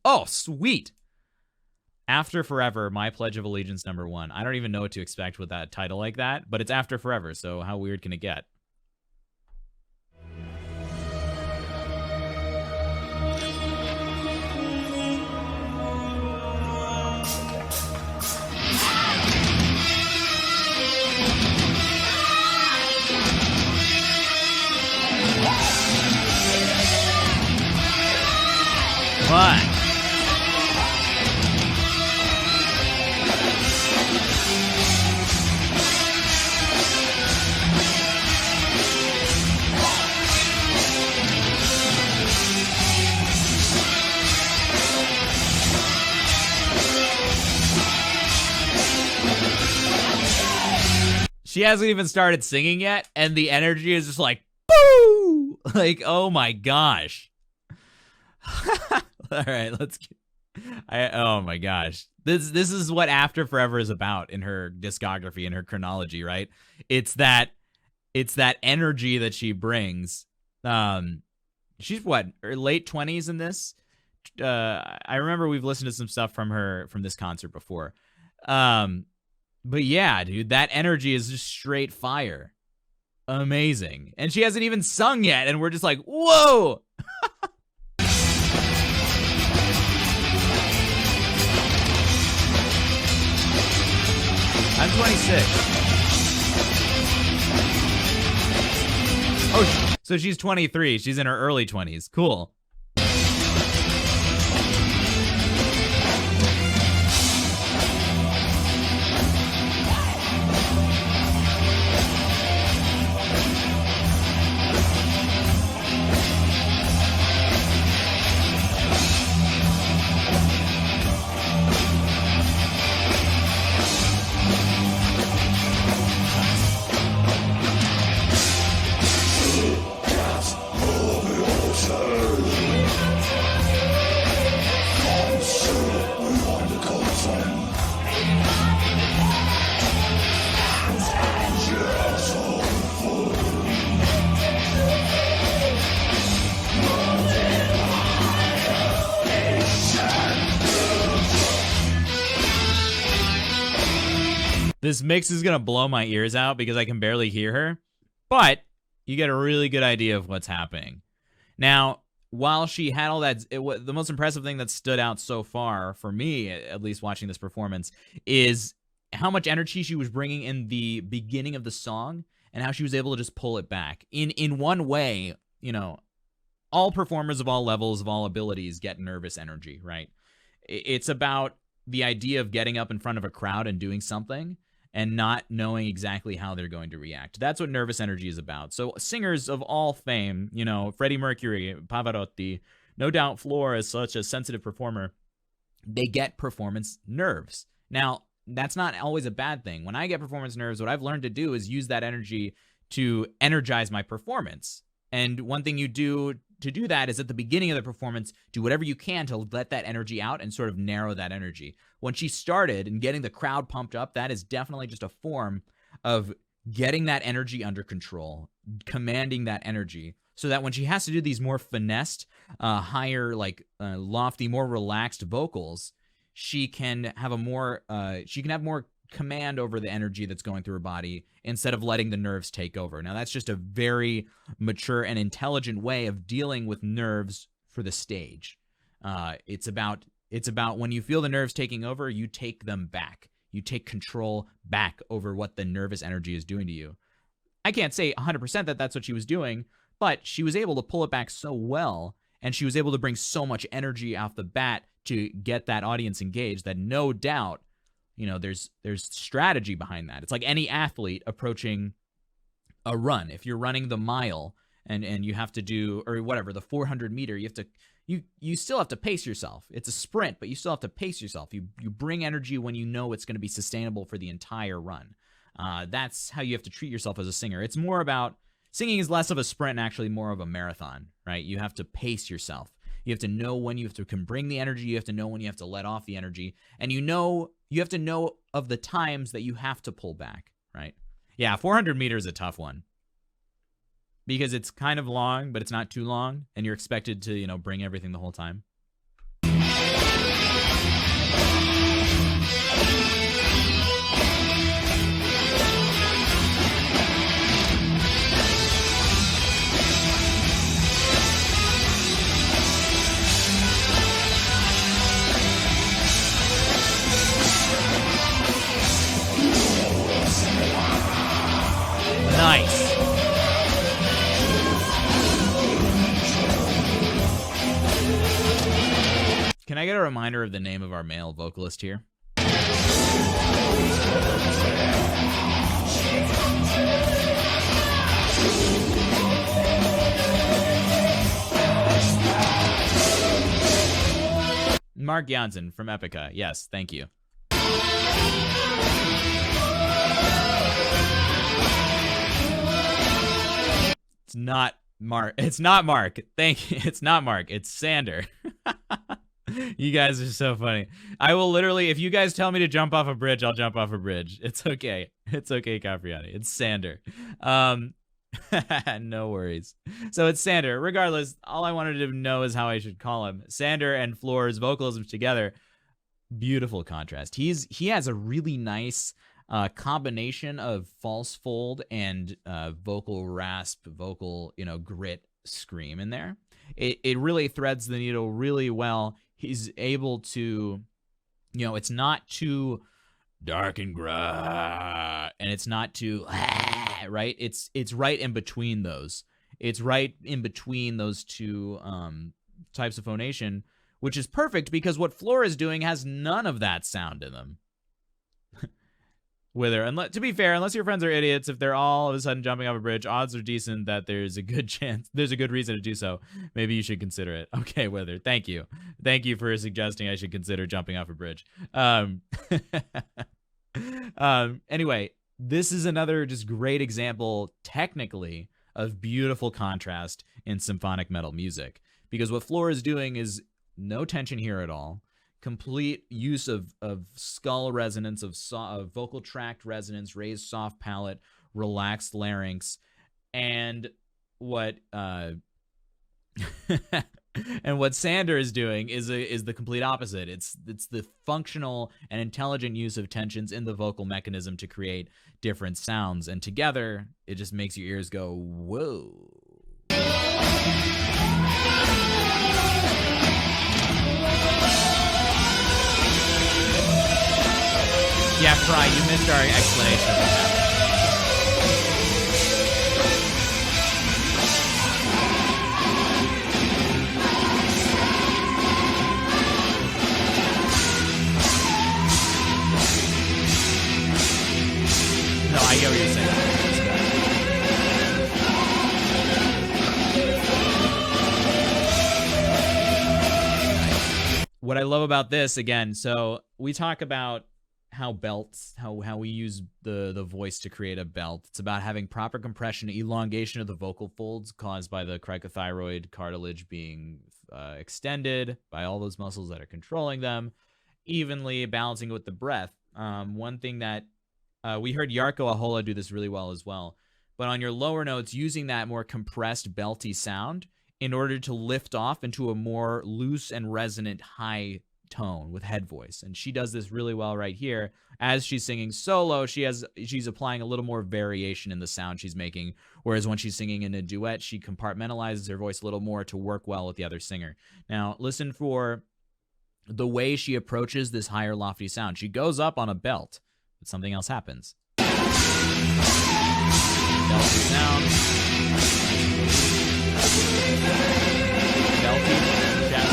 Oh, sweet. After Forever, My Pledge of Allegiance #1. I don't even know what to expect with that title like that, but it's After Forever, so how weird can it get? What? She hasn't even started singing yet, and the energy is just like, boo! Like, oh my gosh. All right, let's get, oh my gosh. This is what After Forever is about in her discography, in her chronology, right? It's that energy that she brings. She's what, her late 20s in this? I remember we've listened to some stuff from her from this concert before. But yeah, dude, that energy is just straight fire. Amazing. And she hasn't even sung yet, and we're just like, whoa! I'm 26. Oh, so she's 23. She's in her early 20s. Cool. This mix is going to blow my ears out because I can barely hear her, but you get a really good idea of what's happening. Now, while she had all that, the most impressive thing that stood out so far, for me, at least watching this performance, is how much energy she was bringing in the beginning of the song and how she was able to just pull it back. In one way, you know, all performers of all levels, of all abilities get nervous energy, right? It's about the idea of getting up in front of a crowd and doing something and not knowing exactly how they're going to react. That's what nervous energy is about. So singers of all fame, you know, Freddie Mercury, Pavarotti, no doubt Floor is such a sensitive performer, they get performance nerves. Now, that's not always a bad thing. When I get performance nerves, what I've learned to do is use that energy to energize my performance. And one thing you do to do that is at the beginning of the performance, do whatever you can to let that energy out and sort of narrow that energy. When she started and getting the crowd pumped up, that is definitely just a form of getting that energy under control, commanding that energy, so that when she has to do these more finessed, higher, lofty, more relaxed vocals, she can have more command over the energy that's going through her body instead of letting the nerves take over. Now, that's just a very mature and intelligent way of dealing with nerves for the stage. It's about when you feel the nerves taking over, you take them back. You take control back over what the nervous energy is doing to you. I can't say 100% that that's what she was doing, but she was able to pull it back so well, and she was able to bring so much energy off the bat to get that audience engaged that no doubt, you know, there's strategy behind that. It's like any athlete approaching a run. If you're running the mile and you have to do, or whatever, the 400 meter, you still have to pace yourself. It's a sprint, but you still have to pace yourself. You bring energy when you know it's going to be sustainable for the entire run. That's how you have to treat yourself as a singer. It's more about, singing is less of a sprint and actually more of a marathon, right? You have to pace yourself. You have to know when you can bring the energy. You have to know when you have to let off the energy. And you have to know of the times that you have to pull back, right? Yeah, 400 meters is a tough one because it's kind of long, but it's not too long, and you're expected to, bring everything the whole time. Can I get a reminder of the name of our male vocalist here? Mark Jansen from Epica. Yes, thank you. It's not Mark. It's not Mark. Thank you. It's not Mark. It's Sander. You guys are so funny. I will literally, if you guys tell me to jump off a bridge, I'll jump off a bridge. It's okay. It's okay, Capriati. It's Sander. No worries. So it's Sander. Regardless, all I wanted to know is how I should call him. Sander and Floor's vocalism together, beautiful contrast. He has a really nice combination of false fold and vocal rasp, vocal, grit scream in there. It really threads the needle really well. He's able to, it's not too dark and gray, and it's not too right. It's right in between those. It's right in between those two types of phonation, which is perfect because what Floor is doing has none of that sound in them. With her, to be fair, unless your friends are idiots, if they're all of a sudden jumping off a bridge, odds are decent that there's a good reason to do so. Maybe you should consider it. Okay, Wither, thank you for suggesting I should consider jumping off a bridge. Anyway, this is another just great example, technically, of beautiful contrast in symphonic metal music, because what Floor is doing is no tension here at all. Complete use of skull resonance, of vocal tract resonance, raised soft palate, relaxed larynx, and what and what Sander is doing is the complete opposite. It's the functional and intelligent use of tensions in the vocal mechanism to create different sounds, and together it just makes your ears go whoa. Yeah, Fry, you missed our explanation of that. No, I get what you're saying. What I love about this, again, so we talk about how we use the voice to create a belt. It's about having proper compression, elongation of the vocal folds caused by the cricothyroid cartilage being extended by all those muscles that are controlling them, evenly balancing with the breath. One thing that we heard Jarkko Ahola do this really well as well, but on your lower notes, using that more compressed belty sound in order to lift off into a more loose and resonant high tone with head voice. And she does this really well right here. As she's singing solo, she's applying a little more variation in the sound she's making, whereas when she's singing in a duet, she compartmentalizes her voice a little more to work well with the other singer. Now listen for the way she approaches this higher lofty sound. She goes up on a belt, but something else happens. Belty sound. Belty chest.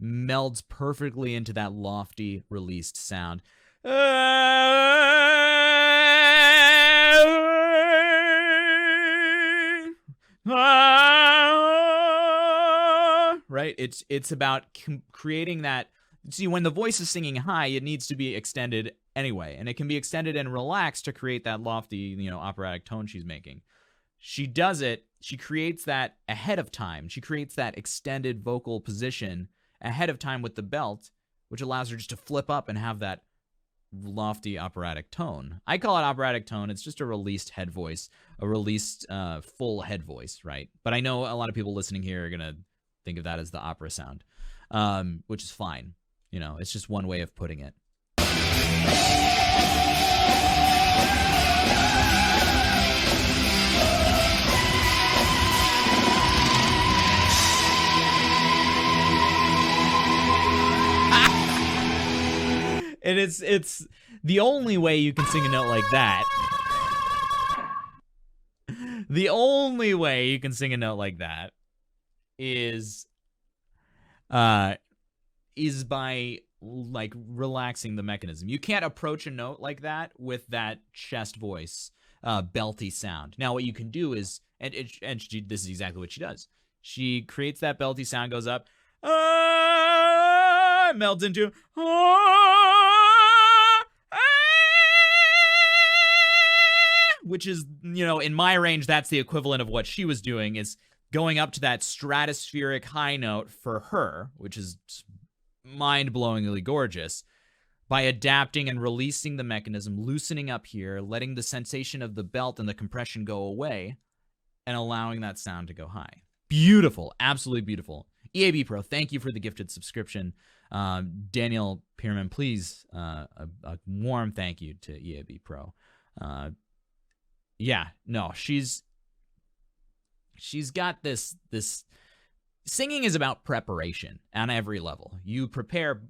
Melds perfectly into that lofty released sound. Right? It's about creating that. See, when the voice is singing high, it needs to be extended anyway, and it can be extended and relaxed to create that lofty, operatic tone she's making. She does it. She creates that ahead of time. She creates that extended vocal position ahead of time with the belt, which allows her just to flip up and have that lofty operatic tone. I call it operatic tone. It's just a released head voice, a released full head voice, right? But I know a lot of people listening here are going to think of that as the opera sound, which is fine. It's just one way of putting it. And it's the only way you can sing a note like that. The only way you can sing a note like that is by like relaxing the mechanism. You can't approach a note like that with that chest voice, belty sound. Now, what you can do is, this is exactly what she does. She creates that belty sound, goes up, melts into, which is, in my range, that's the equivalent of what she was doing, is going up to that stratospheric high note for her, which is mind-blowingly gorgeous, by adapting and releasing the mechanism, loosening up here, letting the sensation of the belt and the compression go away, and allowing that sound to go high. Beautiful. Absolutely beautiful. EAB Pro, thank you for the gifted subscription. Daniel Pierman, please, a warm thank you to EAB Pro. Yeah, no, she's got this singing is about preparation on every level. You prepare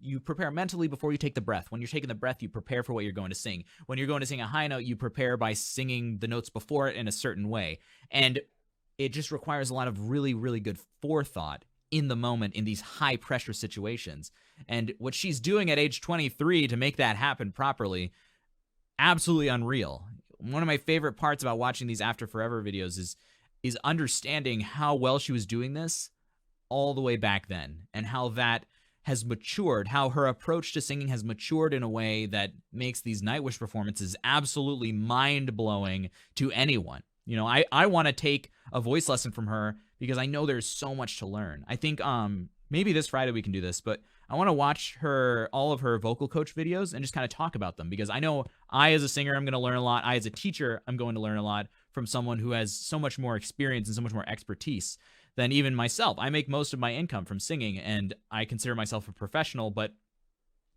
mentally before you take the breath. When you're taking the breath, you prepare for what you're going to sing. When you're going to sing a high note, you prepare by singing the notes before it in a certain way. And it just requires a lot of really, really good forethought in the moment in these high pressure situations. And what she's doing at age 23 to make that happen properly, absolutely unreal. One of my favorite parts about watching these After Forever videos is understanding how well she was doing this all the way back then, and how that has matured, how her approach to singing has matured in a way that makes these Nightwish performances absolutely mind-blowing to anyone. I want to take a voice lesson from her because I know there's so much to learn. I think maybe this Friday we can do this, but I want to watch all of her vocal coach videos and just kind of talk about them, because I know I, as a singer, I'm going to learn a lot. I, as a teacher, I'm going to learn a lot from someone who has so much more experience and so much more expertise than even myself. I make most of my income from singing, and I consider myself a professional, but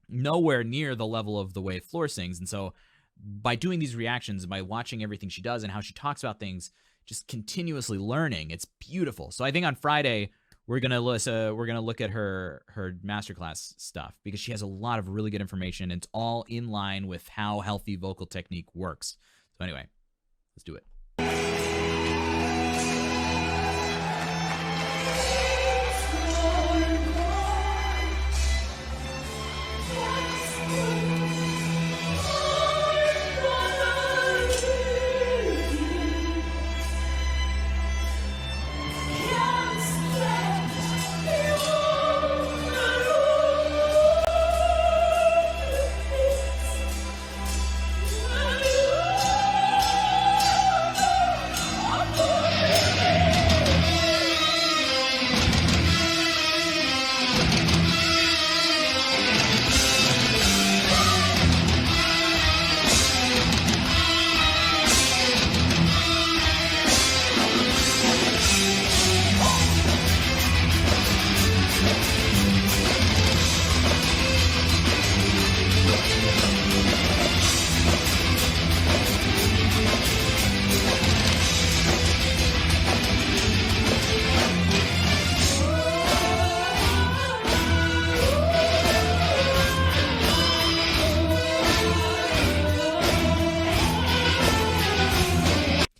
nowhere near the level of the way Floor sings. And so by doing these reactions and by watching everything she does and how she talks about things, just continuously learning, it's beautiful. So I think on Friday we're gonna look at her masterclass stuff, because she has a lot of really good information, and it's all in line with how healthy vocal technique works. So anyway, let's do it.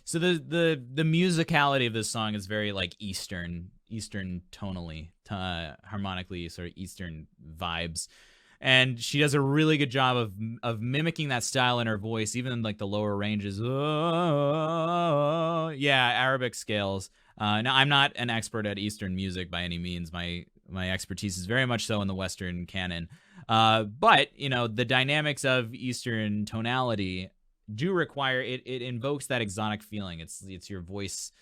So the musicality of this song is very like Eastern tonally, harmonically, sort of Eastern vibes, and she does a really good job of mimicking that style in her voice, even in like the lower ranges. Oh, yeah, Arabic scales. Now, I'm not an expert at Eastern music by any means. My expertise is very much so in the Western canon, but the dynamics of Eastern tonality do require it invokes that exotic feeling. It's your voice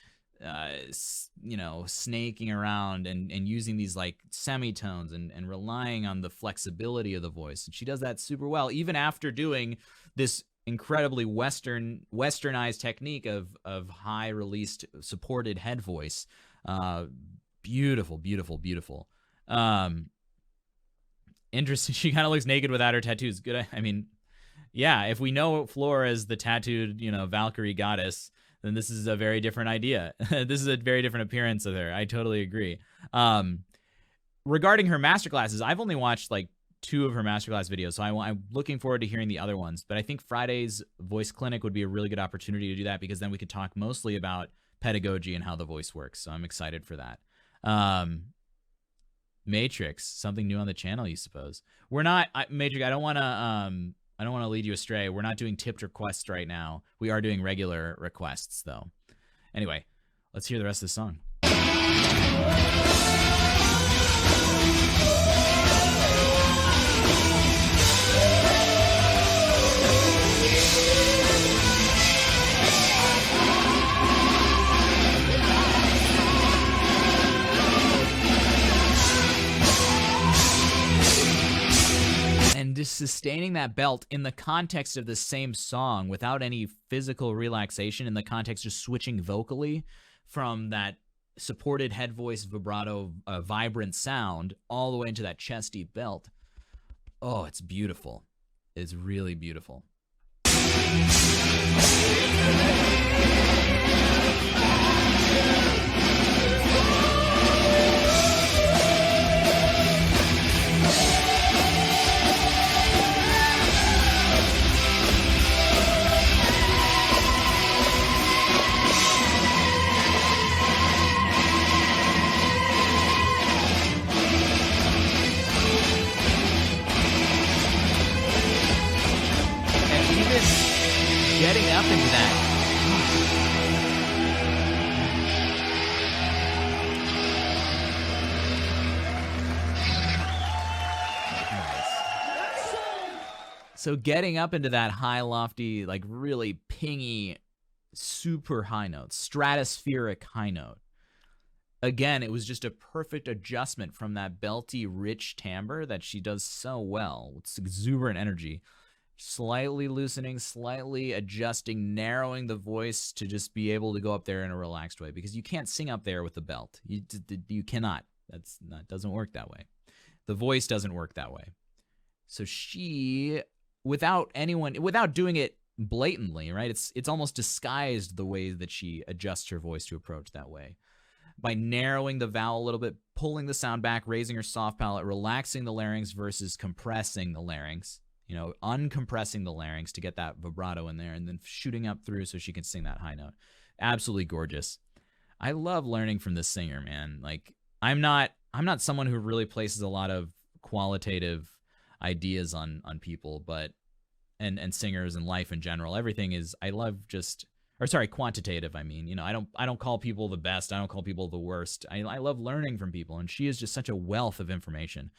snaking around and using these like semitones and relying on the flexibility of the voice. And she does that super well, even after doing this incredibly westernized technique of high released supported head voice. Beautiful. Interesting. She kind of looks naked without her tattoos. Good. I mean, yeah, if we know Floor as the tattooed, Valkyrie goddess, then this is a very different idea. This is a very different appearance of her. I totally agree. Regarding her masterclasses, I've only watched like 2 of her masterclass videos, so I'm looking forward to hearing the other ones. But I think Friday's voice clinic would be a really good opportunity to do that, because then we could talk mostly about pedagogy and how the voice works. So I'm excited for that. Matrix, something new on the channel, you suppose? We're not Matrix. I don't want to lead you astray. We're not doing tipped requests right now. We are doing regular requests though. Anyway, let's hear the rest of the song. And just sustaining that belt in the context of the same song without any physical relaxation, in the context of switching vocally from that supported head voice vibrato vibrant sound all the way into that chesty belt. Oh, it's beautiful. It's really beautiful. Getting up into that. So getting up into that high, lofty, like really pingy, super high note, stratospheric high note. Again, it was just a perfect adjustment from that belty, rich timbre that she does so well with exuberant energy. Slightly loosening, slightly adjusting, narrowing the voice to just be able to go up there in a relaxed way, because you can't sing up there with the belt. You cannot. That doesn't work that way. The voice doesn't work that way. So she, without doing it blatantly, right? It's almost disguised the way that she adjusts her voice to approach that way. By narrowing the vowel a little bit, pulling the sound back, raising her soft palate, relaxing the larynx versus compressing the larynx. You know, uncompressing the larynx to get that vibrato in there and then shooting up through so she can sing that high note. Absolutely gorgeous. I love learning from this singer, man. Like, I'm not someone who really places a lot of qualitative ideas on people, but and singers and life in general. Everything is, I love just, or sorry, quantitative, I mean. You know, I don't call people the best. I don't call people the worst. I love learning from people, and she is just such a wealth of information.